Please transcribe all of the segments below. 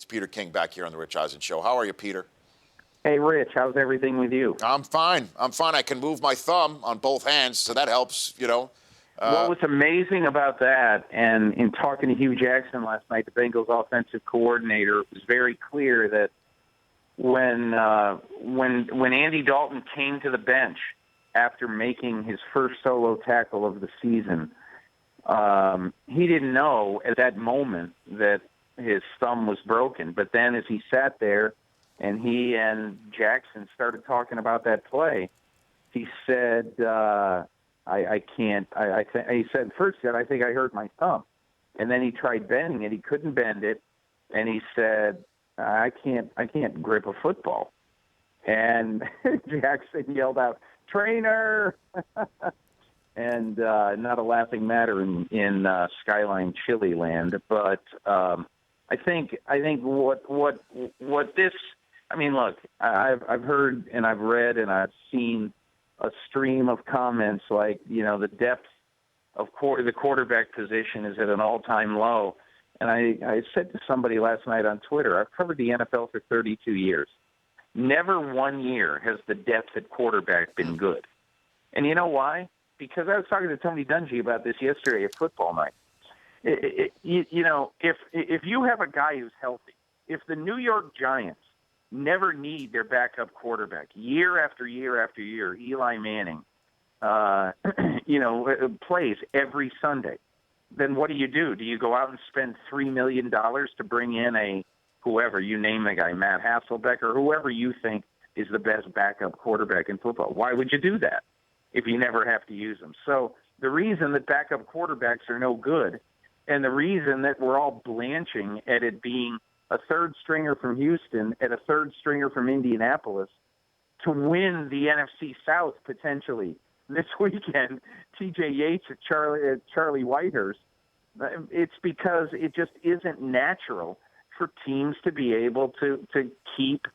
Peter King back here on the Rich Eisen Show. How are you, Peter? Hey, Rich, how's everything with you? I'm fine. I can move my thumb on both hands, so that helps, What was amazing about that, and in talking to Hugh Jackson last night, the Bengals offensive coordinator, it was very clear that when Andy Dalton came to the bench after making his first solo tackle of the season, he didn't know at that moment that his thumb was broken. But then as he sat there and he and Jackson started talking about that play, he said, I can't. He said, first, I think I hurt my thumb. And then he tried bending it. He couldn't bend it. And he said, I can't grip a football. And Jackson yelled out, "Trainer!" And not a laughing matter in Skyline Chili Land. But I think what this. I mean, look, I've heard and I've read and I've seen a stream of comments like, the depth of the quarterback position is at an all-time low. And I said to somebody last night on Twitter, I've covered the NFL for 32 years. Never one year has the depth at quarterback been good. And you know why? Because I was talking to Tony Dungy about this yesterday at football night. If you have a guy who's healthy, if the New York Giants never need their backup quarterback year after year after year, Eli Manning, plays every Sunday, then what do? Do you go out and spend $3 million to bring in whoever, you name the guy, Matt Hasselbeck, or whoever you think is the best backup quarterback in football? Why would you do that if you never have to use them? So the reason that backup quarterbacks are no good, and the reason that we're all blanching at it being a third stringer from Houston and a third stringer from Indianapolis to win the NFC South potentially this weekend, TJ Yates at Charlie Whitehurst, it's because it just isn't natural for teams to be able to keep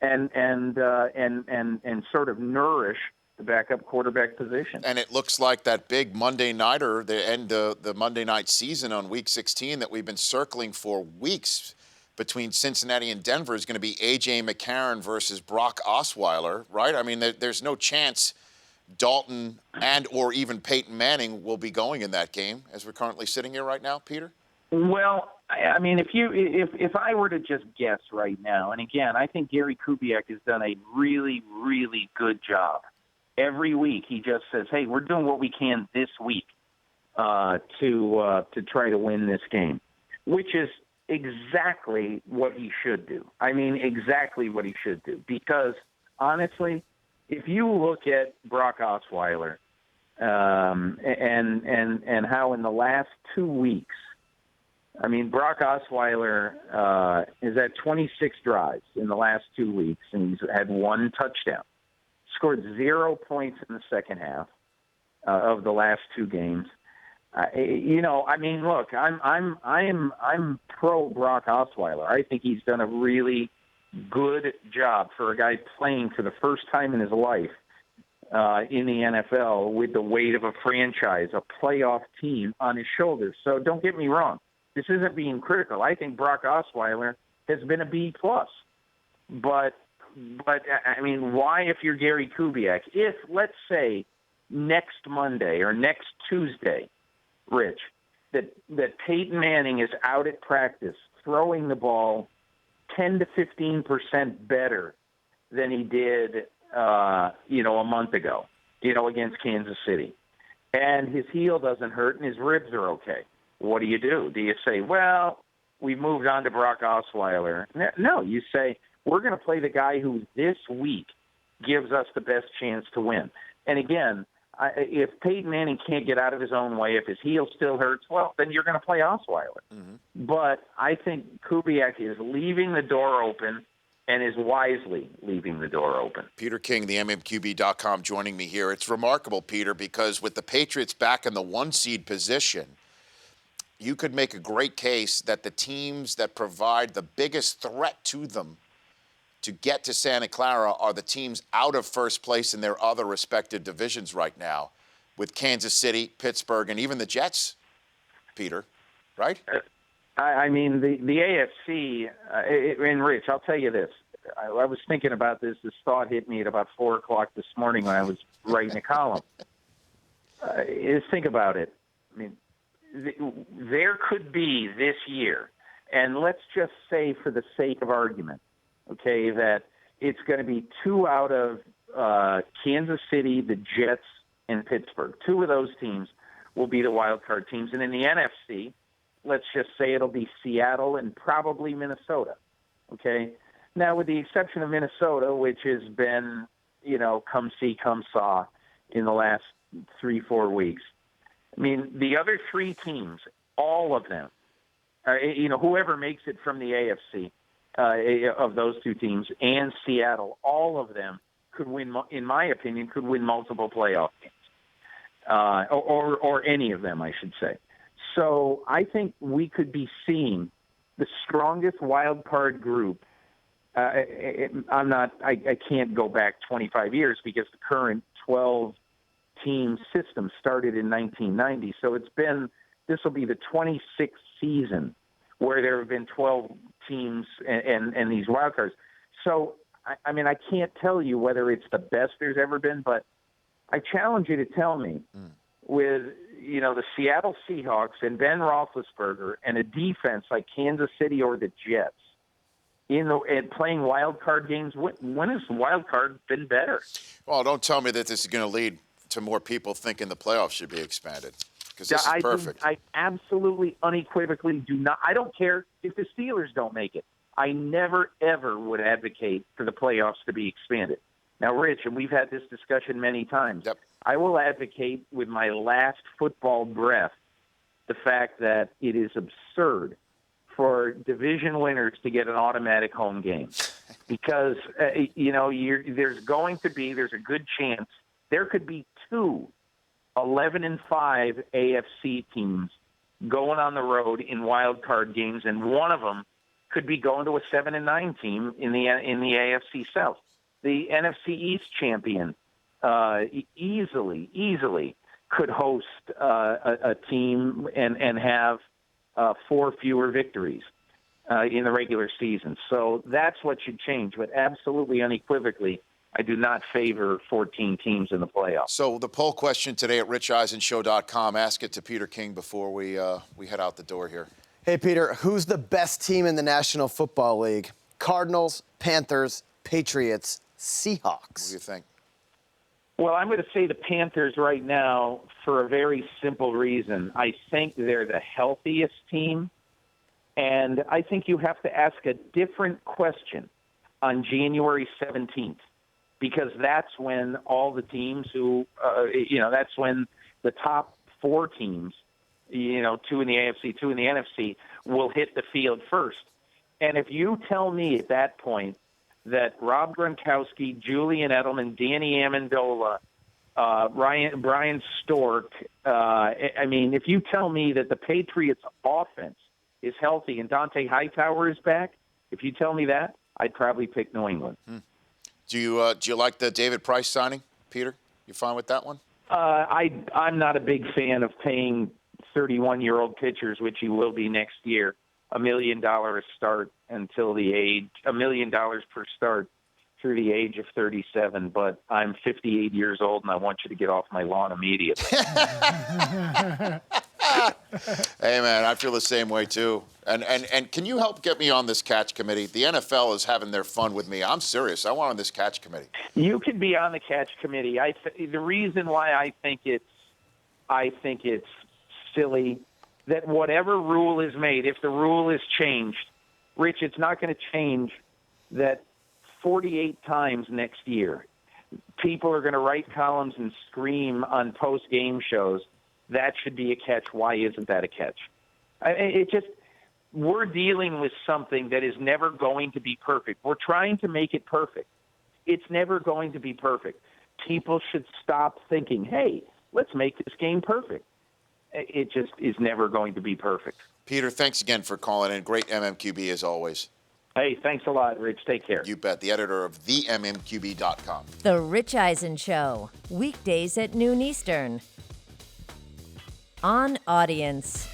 and sort of nourish the backup quarterback position. And it looks like that big Monday nighter, the end of the Monday night season on Week 16 that we've been circling for weeks between Cincinnati and Denver is going to be A.J. McCarron versus Brock Osweiler, right? I mean, there's no chance Dalton and or even Peyton Manning will be going in that game as we're currently sitting here right now, Peter? Well, I mean, if I were to just guess right now, and again, I think Gary Kubiak has done a really, really good job. Every week he just says, hey, we're doing what we can this week to try to win this game, which is exactly what he should do. I mean, exactly what he should do. Because, honestly, if you look at Brock Osweiler and how in the last 2 weeks, I mean, Brock Osweiler is at 26 drives in the last 2 weeks, and he's had one touchdown. Scored 0 points in the second half of the last two games. I mean, look, I'm pro Brock Osweiler. I think he's done a really good job for a guy playing for the first time in his life in the NFL with the weight of a franchise, a playoff team on his shoulders. So don't get me wrong. This isn't being critical. I think Brock Osweiler has been a B+. But I mean, why, if you're Gary Kubiak, if, let's say, next Monday or next Tuesday, Rich, that Peyton Manning is out at practice throwing the ball 10 to 15% better than he did, a month ago, against Kansas City, and his heel doesn't hurt and his ribs are okay, what do? Do you say, well, we've moved on to Brock Osweiler? No, you say, we're going to play the guy who this week gives us the best chance to win. And again, if Peyton Manning can't get out of his own way, if his heel still hurts, well, then you're going to play Osweiler. Mm-hmm. But I think Kubiak is leaving the door open and is wisely leaving the door open. Peter King, the MMQB.com, joining me here. It's remarkable, Peter, because with the Patriots back in the 1-seed position, you could make a great case that the teams that provide the biggest threat to them to get to Santa Clara are the teams out of first place in their other respective divisions right now, with Kansas City, Pittsburgh, and even the Jets, Peter, right? I mean, the AFC, and Rich, I'll tell you this. I was thinking about this. This thought hit me at about 4 o'clock this morning when I was writing a column. Think about it. I mean, there could be this year, and let's just say for the sake of argument, okay, that it's going to be 2 out of Kansas City, the Jets, and Pittsburgh. 2 of those teams will be the wild card teams. And in the NFC, let's just say it'll be Seattle and probably Minnesota, okay? Now, with the exception of Minnesota, which has been, come see, come saw in the last 3-4 weeks, I mean, the other 3 teams, all of them, whoever makes it from the AFC of those 2 teams and Seattle, all of them could win, in my opinion, could win multiple playoff games, or any of them, I should say. So I think we could be seeing the strongest wild card group. I can't go back 25 years because the current 12-team system started in 1990. So this will be the 26th season where there have been 12 teams and these wild cards. So, I mean, I can't tell you whether it's the best there's ever been, but I challenge you to tell me with, the Seattle Seahawks and Ben Roethlisberger and a defense like Kansas City or the Jets and playing wild card games, when has wild card been better? Well, don't tell me that this is going to lead to more people thinking the playoffs should be expanded, because this is perfect. I absolutely, unequivocally do not. I don't care if the Steelers don't make it. I never, ever would advocate for the playoffs to be expanded. Now, Rich, and we've had this discussion many times, Yep. I will advocate with my last football breath the fact that it is absurd for division winners to get an automatic home game because, there's a good chance there could be 2 11-5 AFC teams going on the road in wild card games, and one of them could be going to a 7-9 team in the AFC South. The NFC East champion easily could host a team and have 4 fewer victories in the regular season. So that's what should change. But absolutely unequivocally, I do not favor 14 teams in the playoffs. So the poll question today at richeisenshow.com, ask it to Peter King before we head out the door here. Hey, Peter, who's the best team in the National Football League? Cardinals, Panthers, Patriots, Seahawks. What do you think? Well, I'm going to say the Panthers right now for a very simple reason. I think they're the healthiest team, and I think you have to ask a different question on January 17th, because that's when all the teams that's when the top 4 teams, 2 in the AFC, 2 in the NFC, will hit the field first. And if you tell me at that point that Rob Gronkowski, Julian Edelman, Danny Amendola, Brian Stork, if you tell me that the Patriots offense is healthy and Dante Hightower is back, if you tell me that, I'd probably pick New England. Do you like the David Price signing, Peter? You fine with that one? I'm not a big fan of paying 31-year-old pitchers, which he will be next year, $1 million a start until $1 million per start through the age of 37. But I'm 58 years old, and I want you to get off my lawn immediately. Hey, man, I feel the same way, too. And can you help get me on this catch committee? The NFL is having their fun with me. I'm serious. I want on this catch committee. You can be on the catch committee. The reason why I think it's silly that whatever rule is made, if the rule is changed, Rich, it's not going to change that 48 times next year. People are going to write columns and scream on post-game shows, that should be a catch. Why isn't that a catch? We're dealing with something that is never going to be perfect. We're trying to make it perfect. It's never going to be perfect. People should stop thinking, hey, let's make this game perfect. It just is never going to be perfect. Peter, thanks again for calling in. Great MMQB as always. Hey, thanks a lot, Rich. Take care. You bet. The editor of TheMMQB.com. The Rich Eisen Show, weekdays at noon Eastern. On Audience.